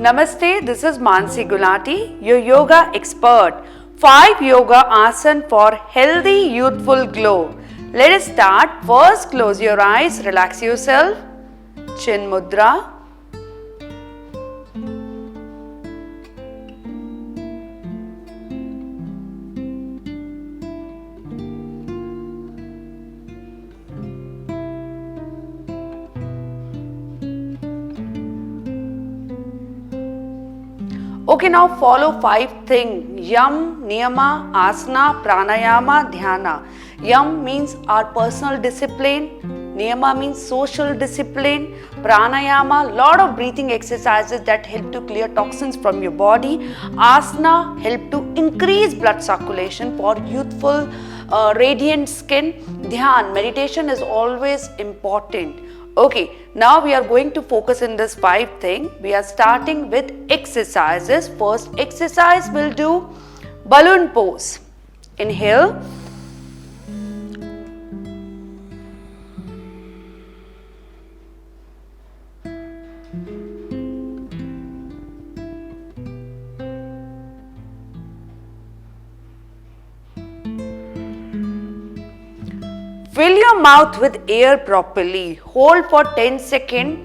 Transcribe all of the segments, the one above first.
Namaste, this is Mansi Gulati, your yoga expert. 5 yoga asan for healthy youthful glow. Let us start. First, close your eyes, relax yourself. Chin mudra. Okay, now follow 5 things. Yam, Niyama, Asana, Pranayama, Dhyana. Yam means our personal discipline. Niyama means social discipline. Pranayama, lot of breathing exercises that help to clear toxins from your body. Asana help to increase blood circulation for youthful, radiant skin. Dhyan, meditation is always important. Okay, now we are going to focus in this 5 thing. We are starting with exercises. First exercise we'll do balloon pose. Inhale. Fill your mouth with air properly. Hold for 10 seconds.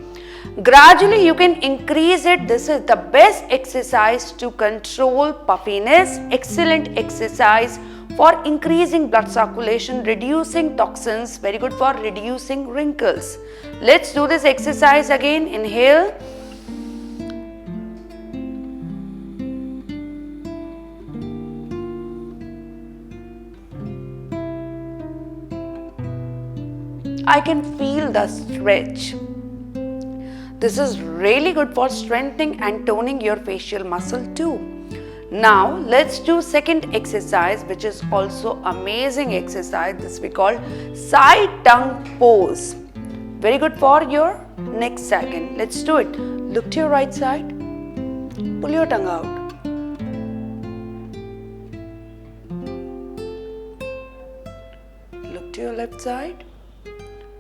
Gradually you can increase it. This is the best exercise to control puffiness. Excellent exercise for increasing blood circulation, reducing toxins. Very good for reducing wrinkles. Let's do this exercise again. Inhale. I can feel the stretch. This is really good for strengthening and toning your facial muscle too. Now let's do second exercise, which is also amazing exercise. This we call side tongue pose. Very good for your neck sag. Let's do it. Look to your right side. Pull your tongue out. Look to your left side.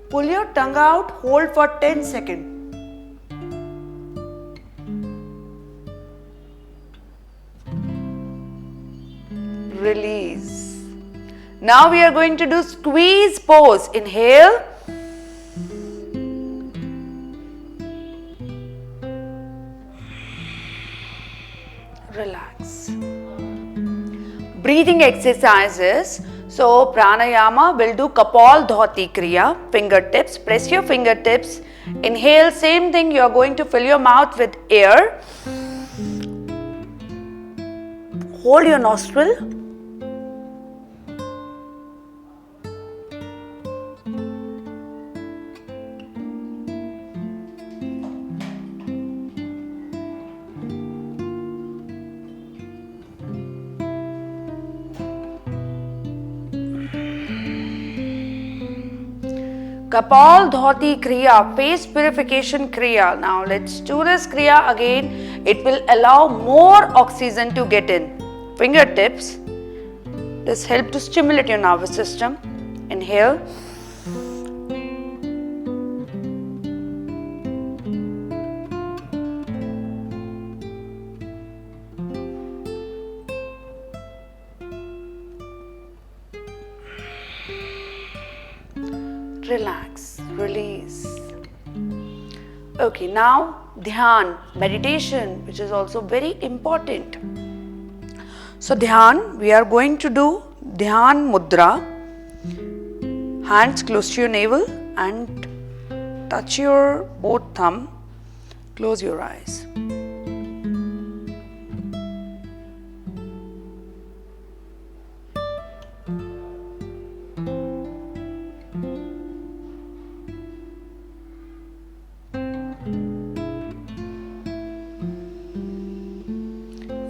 Pull your tongue out, hold for 10 seconds. Release. Now we are going to do squeeze pose. Inhale. Relax. Breathing exercises. So pranayama will do Kapal Dhoti Kriya, fingertips. Press your fingertips. Inhale, same thing. You are going to fill your mouth with air. Hold your nostril. Kapal Dhoti Kriya, face purification Kriya. Now let's do this Kriya again. It will allow more oxygen to get in. Fingertips. This helps to stimulate your nervous system. Inhale. Relax, release. Okay, now Dhyan, meditation, which is also very important. So Dhyan, we are going to do Dhyan Mudra. Hands close to your navel and touch your both thumb. Close your eyes.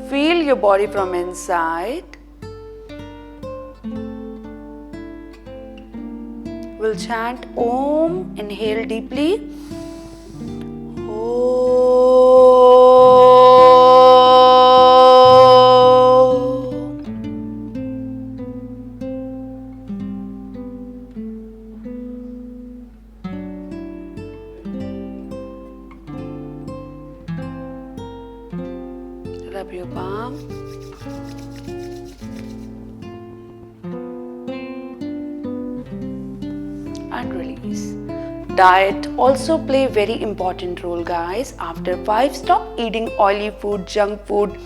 Feel your body from inside. We'll chant Om. Inhale deeply. Rub your palm. And release. Diet also play a very important role, guys. After 5, stop eating oily food, junk food.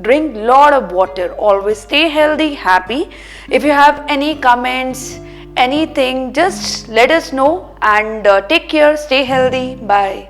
Drink lot of water. Always stay healthy, happy. If you have any comments, anything, just let us know and take care. Stay healthy. Bye.